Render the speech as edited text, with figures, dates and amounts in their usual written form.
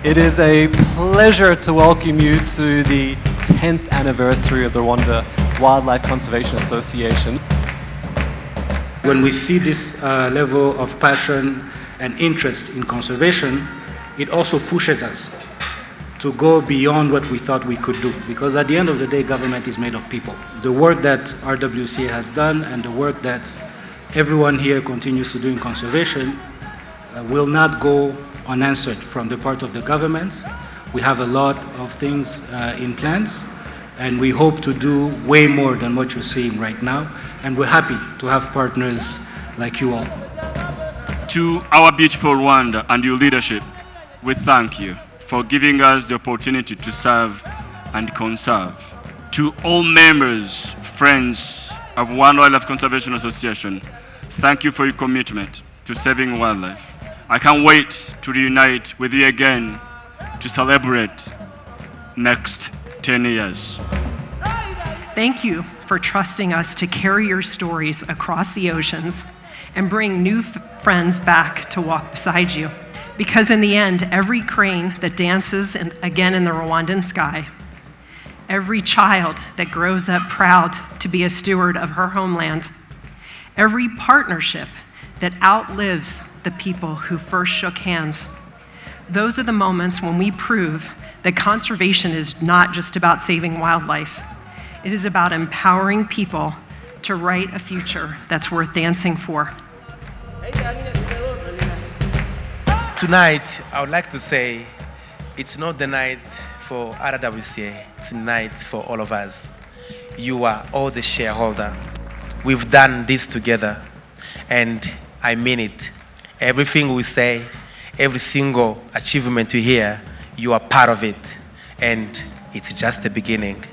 It is a pleasure to welcome you to the 10th anniversary of the Rwanda Wildlife Conservation Association. When we see this level of passion and interest in conservation, it also pushes us to go beyond what we thought we could do. Because at the end of the day, government is made of people. The work that Rwca has done and the work that everyone here continues to do in conservation will not go unanswered from the part of the government. We have a lot of things in plans, and we hope to do way more than what you're seeing right now. And we're happy to have partners like you all. To our beautiful Rwanda and your leadership, we thank you for giving us the opportunity to serve and conserve. To all members, friends of Rwanda Wildlife Conservation Association, thank you for your commitment to saving wildlife. I can't wait to reunite with you again to celebrate next 10 years. Thank you for trusting us to carry your stories across the oceans and bring new friends back to walk beside you. Because in the end, every crane that dances again in the Rwandan sky, every child that grows up proud to be a steward of her homeland, every partnership that outlives the people who first shook hands, those are the moments when we prove that conservation is not just about saving wildlife. It is about empowering people to write a future that's worth dancing for. Tonight, I would like to say it's not the night for Rwca, it's a night for all of us. You are all the shareholder. We've done this together, and I mean it. Everything we say, every single achievement you hear, you are part of it, and it's just the beginning.